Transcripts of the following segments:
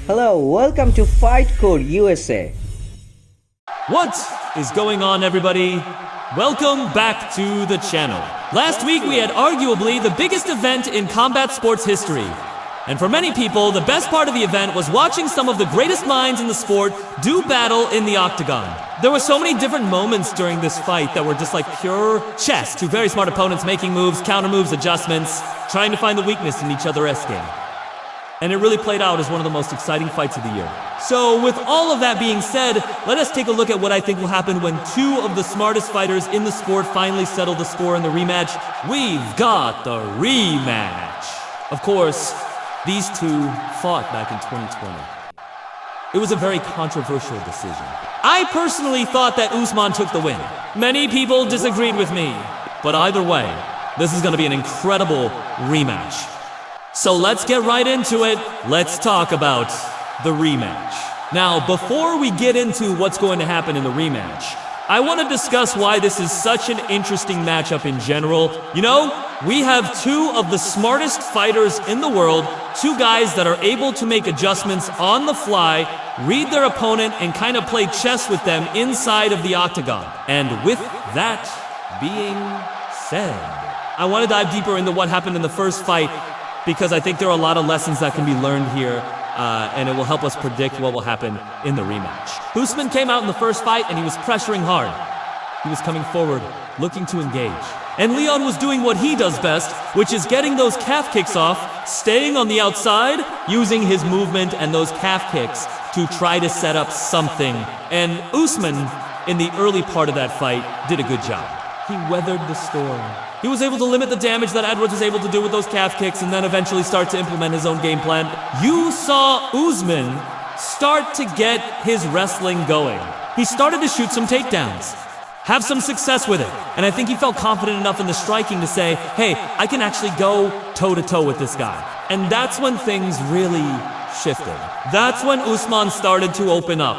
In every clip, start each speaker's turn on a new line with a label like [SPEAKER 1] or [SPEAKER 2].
[SPEAKER 1] Hello, welcome to FightCore USA.
[SPEAKER 2] What is going on, everybody? Welcome back to the channel. Last week we had arguably the biggest event in combat sports history. And for many people, the best part of the event was watching some of the greatest minds in the sport do battle in the octagon. There were so many different moments during this fight that were just like pure chess. Two very smart opponents making moves, counter moves, adjustments, trying to find the weakness in each other's game. And it really played out as one of the most exciting fights of the year. So with all of that being said, let us take a look at what I think will happen when two of the smartest fighters in the sport finally settle the score in the rematch. We've got the rematch. Of course, these two fought back in 2020. It was a very controversial decision. I personally thought that Usman took the win. Many people disagreed with me. But either way, this is going to be an incredible rematch. So let's get right into it. Let's talk about the rematch. Now, before we get into what's going to happen in the rematch, I want to discuss why this is such an interesting matchup in general. You know, we have two of the smartest fighters in the world, two guys that are able to make adjustments on the fly, read their opponent, and kind of play chess with them inside of the octagon. And with that being said, I want to dive deeper into what happened in the first fight, because I think there are a lot of lessons that can be learned here, and it will help us predict what will happen in the rematch. Usman came out in the first fight and he was pressuring hard. He was coming forward, looking to engage. And Leon was doing what he does best, which is getting those calf kicks off, staying on the outside, using his movement and those calf kicks to try to set up something. And Usman, in the early part of that fight, did a good job. He weathered the storm. He was able to limit the damage that Edwards was able to do with those calf kicks and then eventually start to implement his own game plan. You saw Usman start to get his wrestling going. He started to shoot some takedowns, have some success with it. And I think he felt confident enough in the striking to say, hey, I can actually go toe-to-toe with this guy. And that's when things really shifted. That's when Usman started to open up.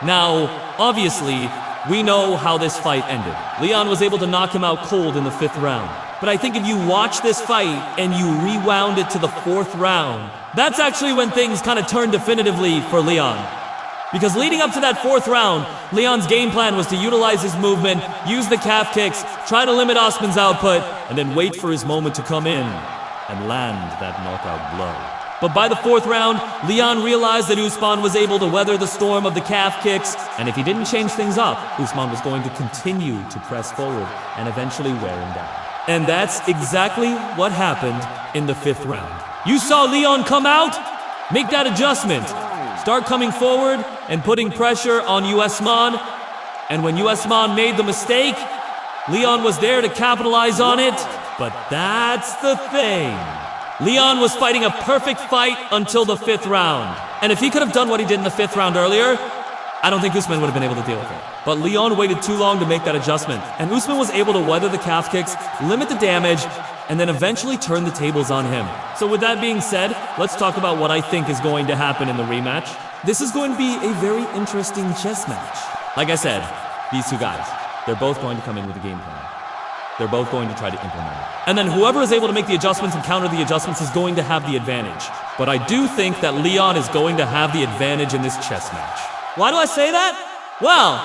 [SPEAKER 2] Now, obviously, we know how this fight ended. Leon was able to knock him out cold in the 5th round. But I think if you watch this fight and you rewound it to the 4th round, that's actually when things kind of turned definitively for Leon. Because leading up to that 4th round, Leon's game plan was to utilize his movement, use the calf kicks, try to limit Usman's output, and then wait for his moment to come in and land that knockout blow. But by the 4th round, Leon realized that Usman was able to weather the storm of the calf kicks, and if he didn't change things up, Usman was going to continue to press forward and eventually wear him down. And that's exactly what happened in the 5th round. You saw Leon come out, make that adjustment, start coming forward and putting pressure on Usman, and when Usman made the mistake, Leon was there to capitalize on it. But that's the thing. Leon was fighting a perfect fight until the 5th round. And if he could have done what he did in the 5th round earlier, I don't think Usman would have been able to deal with it. But Leon waited too long to make that adjustment. And Usman was able to weather the calf kicks, limit the damage, and then eventually turn the tables on him. So with that being said, let's talk about what I think is going to happen in the rematch. This is going to be a very interesting chess match. Like I said, these two guys, they're both going to come in with a game plan. They're both going to try to implement it. And then whoever is able to make the adjustments and counter the adjustments is going to have the advantage. But I do think that Leon is going to have the advantage in this chess match. Why do I say that? Well,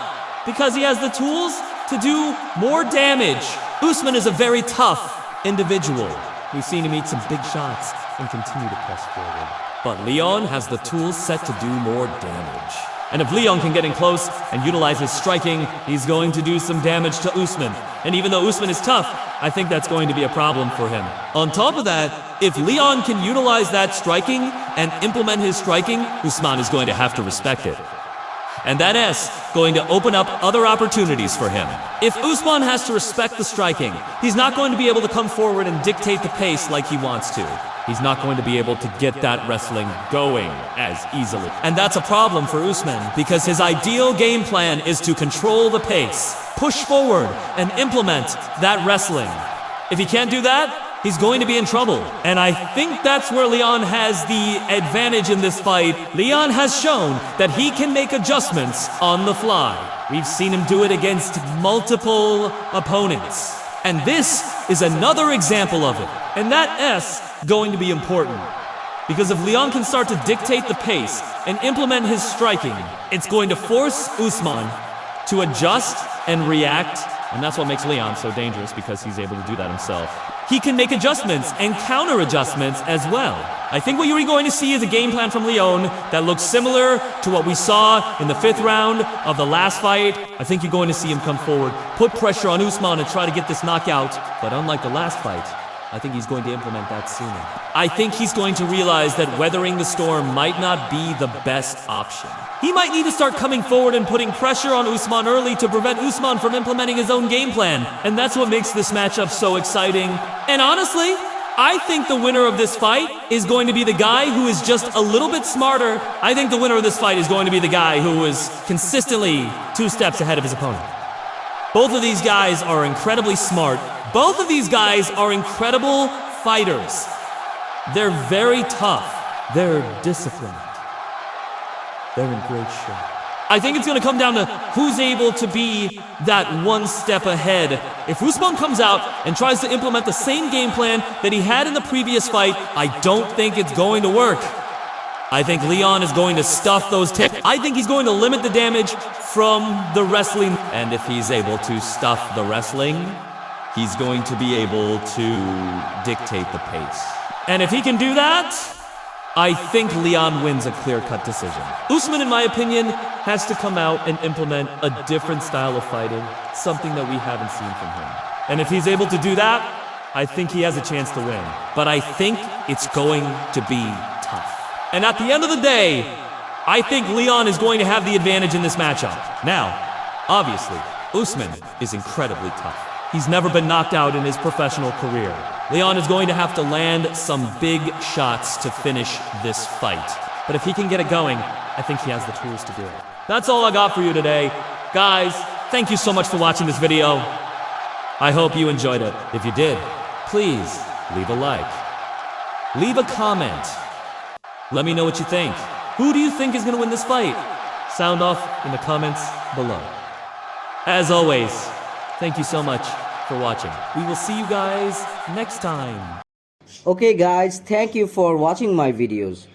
[SPEAKER 2] because he has the tools to do more damage. Usman is a very tough individual. We've seen him eat some big shots and continue to press forward. But Leon has the tools set to do more damage. And if Leon can get in close and utilize his striking, he's going to do some damage to Usman. And even though Usman is tough, I think that's going to be a problem for him. On top of that, if Leon can utilize that striking and implement his striking, Usman is going to have to respect it. And that is going to open up other opportunities for him. If Usman has to respect the striking, he's not going to be able to come forward and dictate the pace like he wants to. He's not going to be able to get that wrestling going as easily. And that's a problem for Usman, because his ideal game plan is to control the pace, push forward, and implement that wrestling. If he can't do that, he's going to be in trouble. And I think that's where Leon has the advantage in this fight. Leon has shown that he can make adjustments on the fly. We've seen him do it against multiple opponents. And this is another example of it. And that S going to be important, Because if Leon can start to dictate the pace and implement his striking, it's going to force Usman to adjust and react, and that's what makes Leon so dangerous, because he's able to do that himself. He can make adjustments and counter adjustments as well. I think what you're going to see is a game plan from Leon that looks similar to what we saw in the 5th round of the last fight. I think you're going to see him come forward, put pressure on Usman and try to get this knockout. But unlike the last fight, I think he's going to implement that sooner. I think he's going to realize that weathering the storm might not be the best option. He might need to start coming forward and putting pressure on Usman early to prevent Usman from implementing his own game plan. And that's what makes this matchup so exciting. And honestly, I think the winner of this fight is going to be the guy who is just a little bit smarter. I think the winner of this fight is going to be the guy who is consistently 2 steps ahead of his opponent. Both of these guys are incredibly smart. Both of these guys are incredible fighters. They're very tough. They're disciplined. They're in great shape. I think it's going to come down to who's able to be that 1 step ahead. If Usman comes out and tries to implement the same game plan that he had in the previous fight, I don't think it's going to work. I think Leon is going to stuff those tips. I think he's going to limit the damage from the wrestling. And if he's able to stuff the wrestling, he's going to be able to dictate the pace. And if he can do that, I think Leon wins a clear-cut decision. Usman, in my opinion, has to come out and implement a different style of fighting, something that we haven't seen from him. And if he's able to do that, I think he has a chance to win. But I think it's going to be tough. And at the end of the day, I think Leon is going to have the advantage in this matchup. Now, obviously, Usman is incredibly tough. He's never been knocked out in his professional career. Leon is going to have to land some big shots to finish this fight. But if he can get it going, I think he has the tools to do it. That's all I got for you today. Guys, thank you so much for watching this video. I hope you enjoyed it. If you did, please leave a like. Leave a comment. Let me know what you think. Who do you think is going to win this fight? Sound off in the comments below. As always, thank you so much for watching. We will see you guys next time.
[SPEAKER 1] Okay guys, thank you for watching my videos.